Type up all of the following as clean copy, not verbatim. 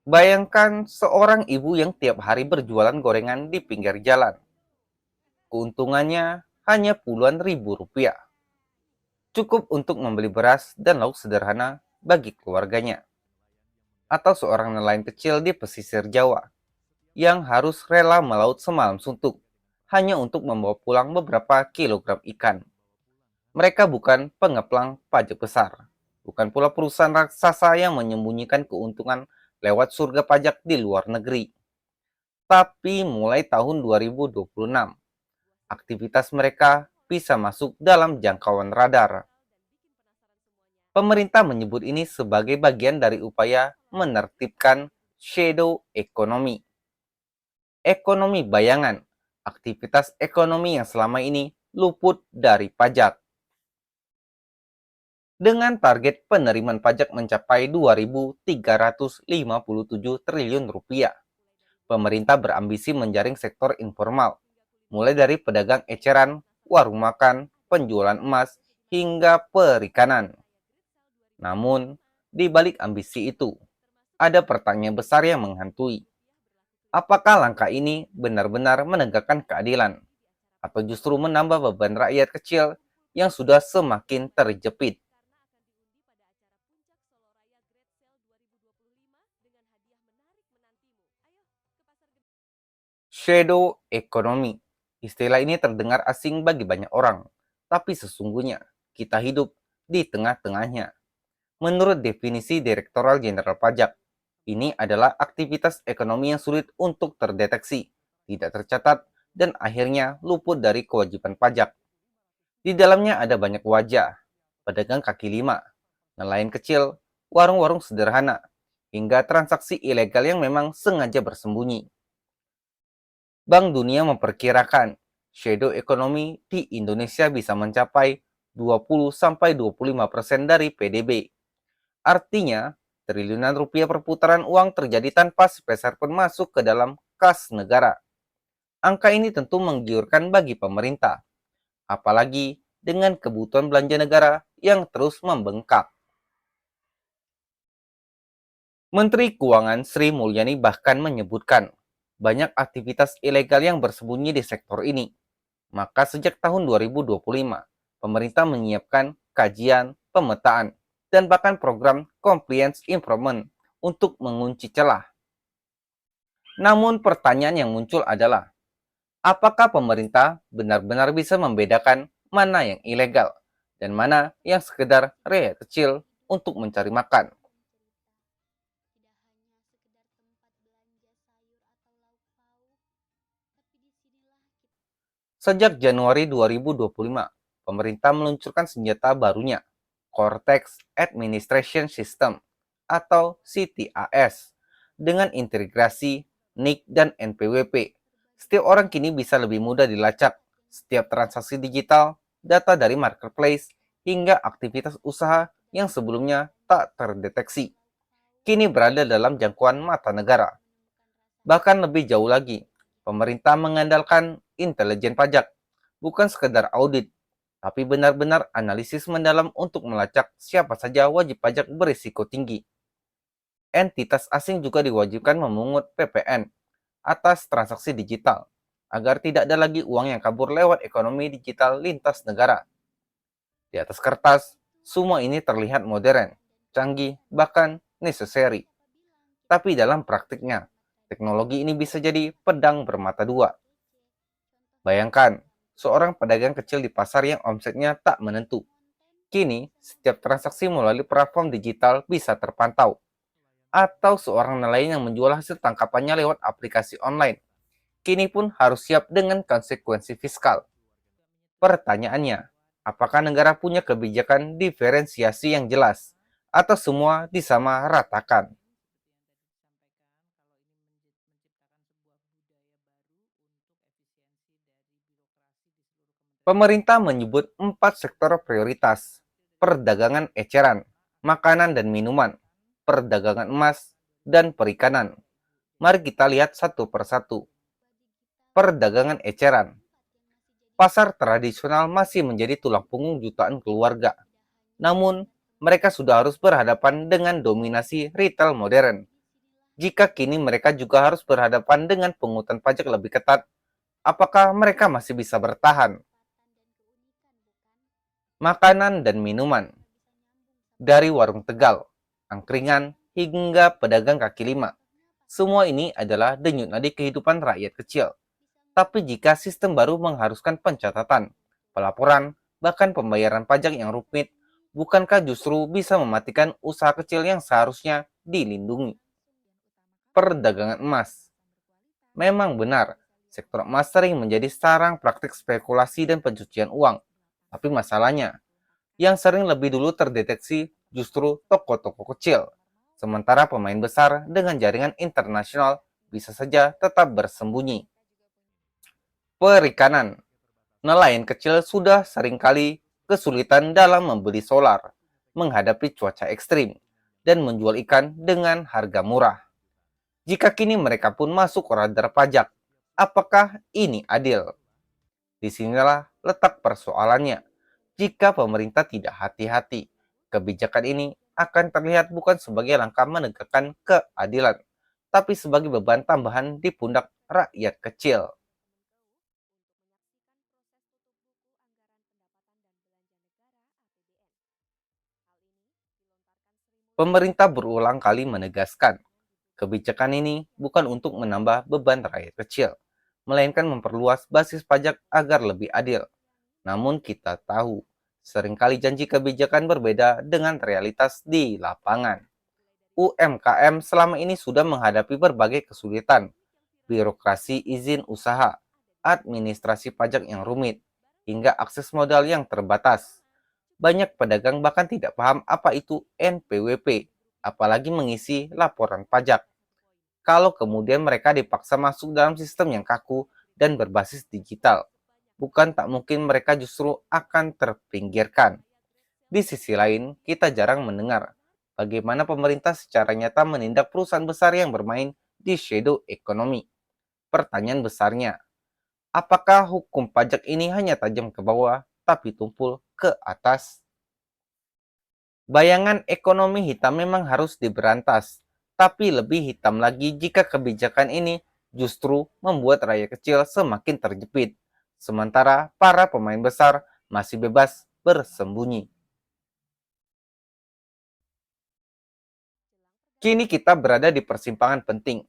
Bayangkan seorang ibu yang tiap hari berjualan gorengan di pinggir jalan. Keuntungannya hanya puluhan ribu rupiah. Cukup untuk membeli beras dan lauk sederhana bagi keluarganya. Atau seorang nelayan kecil di pesisir Jawa yang harus rela melaut semalam suntuk hanya untuk membawa pulang beberapa kilogram ikan. Mereka bukan pengeplang pajak besar, bukan pula perusahaan raksasa yang menyembunyikan keuntungan lewat surga pajak di luar negeri. Tapi mulai tahun 2026, aktivitas mereka bisa masuk dalam jangkauan radar. Pemerintah menyebut ini sebagai bagian dari upaya menertibkan shadow economy. Ekonomi bayangan, aktivitas ekonomi yang selama ini luput dari pajak. Dengan target penerimaan pajak mencapai 2.357 triliun rupiah, pemerintah berambisi menjaring sektor informal, mulai dari pedagang eceran, warung makan, penjualan emas, hingga perikanan. Namun, di balik ambisi itu, ada pertanyaan besar yang menghantui. Apakah langkah ini benar-benar menegakkan keadilan, atau justru menambah beban rakyat kecil yang sudah semakin terjepit? Shadow economy. Istilah ini terdengar asing bagi banyak orang, tapi sesungguhnya kita hidup di tengah-tengahnya. Menurut definisi Direktorat Jenderal Pajak, ini adalah aktivitas ekonomi yang sulit untuk terdeteksi, tidak tercatat, dan akhirnya luput dari kewajiban pajak. Di dalamnya ada banyak wajah, pedagang kaki lima, nelayan kecil, warung-warung sederhana, hingga transaksi ilegal yang memang sengaja bersembunyi. Bank Dunia memperkirakan shadow economy di Indonesia bisa mencapai 20-25% dari PDB. Artinya, triliunan rupiah perputaran uang terjadi tanpa sepeser pun masuk ke dalam kas negara. Angka ini tentu menggiurkan bagi pemerintah, apalagi dengan kebutuhan belanja negara yang terus membengkak. Menteri Keuangan Sri Mulyani bahkan menyebutkan banyak aktivitas ilegal yang bersembunyi di sektor ini. Maka sejak tahun 2025, pemerintah menyiapkan kajian, pemetaan, dan bahkan program compliance improvement untuk mengunci celah. Namun pertanyaan yang muncul adalah, apakah pemerintah benar-benar bisa membedakan mana yang ilegal dan mana yang sekedar rea kecil untuk mencari makan? Sejak Januari 2025, pemerintah meluncurkan senjata barunya, Cortex Administration System atau CTAS, dengan integrasi NIK dan NPWP. Setiap orang kini bisa lebih mudah dilacak. Setiap transaksi digital, data dari marketplace, hingga aktivitas usaha yang sebelumnya tak terdeteksi, kini berada dalam jangkauan mata negara. Bahkan lebih jauh lagi, pemerintah mengandalkan intelijen pajak, bukan sekedar audit, tapi benar-benar analisis mendalam untuk melacak siapa saja wajib pajak berisiko tinggi. Entitas asing juga diwajibkan memungut PPN atas transaksi digital, agar tidak ada lagi uang yang kabur lewat ekonomi digital lintas negara. Di atas kertas, semua ini terlihat modern, canggih, bahkan necessary. Tapi dalam praktiknya, teknologi ini bisa jadi pedang bermata dua. Bayangkan, seorang pedagang kecil di pasar yang omsetnya tak menentu. Kini, setiap transaksi melalui platform digital bisa terpantau. Atau seorang nelayan yang menjual hasil tangkapannya lewat aplikasi online. Kini pun harus siap dengan konsekuensi fiskal. Pertanyaannya, apakah negara punya kebijakan diferensiasi yang jelas? Atau semua disamaratakan? Pemerintah menyebut 4 sektor prioritas: perdagangan eceran, makanan dan minuman, perdagangan emas, dan perikanan. Mari kita lihat satu persatu. Perdagangan eceran. Pasar tradisional masih menjadi tulang punggung jutaan keluarga. Namun, mereka sudah harus berhadapan dengan dominasi retail modern. Jika kini mereka juga harus berhadapan dengan pungutan pajak lebih ketat, apakah mereka masih bisa bertahan? Makanan dan minuman. Dari warung Tegal, angkringan, hingga pedagang kaki lima. Semua ini adalah denyut nadi kehidupan rakyat kecil. Tapi jika sistem baru mengharuskan pencatatan, pelaporan, bahkan pembayaran pajak yang rumit, bukankah justru bisa mematikan usaha kecil yang seharusnya dilindungi? Perdagangan emas. Memang benar, sektor emas sering menjadi sarang praktik spekulasi dan pencucian uang. Tapi masalahnya, yang sering lebih dulu terdeteksi justru toko-toko kecil. Sementara pemain besar dengan jaringan internasional bisa saja tetap bersembunyi. Perikanan. Nelayan kecil sudah seringkali kesulitan dalam membeli solar, menghadapi cuaca ekstrim, dan menjual ikan dengan harga murah. Jika kini mereka pun masuk radar pajak, apakah ini adil? Disinilah letak persoalannya. Jika pemerintah tidak hati-hati, kebijakan ini akan terlihat bukan sebagai langkah menegakkan keadilan, tapi sebagai beban tambahan di pundak rakyat kecil. Pemerintah berulang kali menegaskan, kebijakan ini bukan untuk menambah beban rakyat kecil, melainkan memperluas basis pajak agar lebih adil. Namun kita tahu, seringkali janji kebijakan berbeda dengan realitas di lapangan. UMKM selama ini sudah menghadapi berbagai kesulitan, birokrasi izin usaha, administrasi pajak yang rumit, hingga akses modal yang terbatas. Banyak pedagang bahkan tidak paham apa itu NPWP, apalagi mengisi laporan pajak. Kalau kemudian mereka dipaksa masuk dalam sistem yang kaku dan berbasis digital, bukan tak mungkin mereka justru akan terpinggirkan. Di sisi lain, kita jarang mendengar bagaimana pemerintah secara nyata menindak perusahaan besar yang bermain di shadow economy. Pertanyaan besarnya, apakah hukum pajak ini hanya tajam ke bawah, tapi tumpul ke atas? Bayangan ekonomi hitam memang harus diberantas, tapi lebih hitam lagi jika kebijakan ini justru membuat rakyat kecil semakin terjepit, sementara para pemain besar masih bebas bersembunyi. Kini kita berada di persimpangan penting.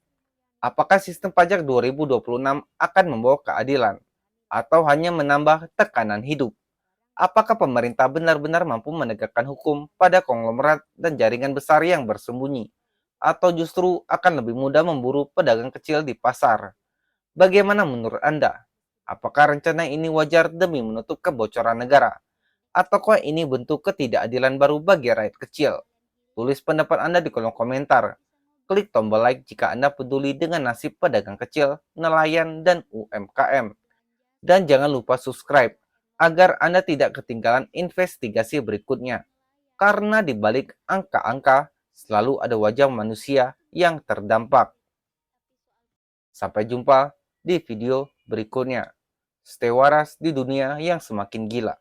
Apakah sistem pajak 2026 akan membawa keadilan, atau hanya menambah tekanan hidup? Apakah pemerintah benar-benar mampu menegakkan hukum pada konglomerat dan jaringan besar yang bersembunyi? Atau justru akan lebih mudah memburu pedagang kecil di pasar? Bagaimana menurut Anda? Apakah rencana ini wajar demi menutup kebocoran negara? Ataukah ini bentuk ketidakadilan baru bagi rakyat kecil? Tulis pendapat Anda di kolom komentar. Klik tombol like jika Anda peduli dengan nasib pedagang kecil, nelayan, dan UMKM. Dan jangan lupa subscribe agar Anda tidak ketinggalan investigasi berikutnya. Karena di balik angka-angka selalu ada wajah manusia yang terdampak. Sampai jumpa di video berikutnya. Stay waras di dunia yang semakin gila.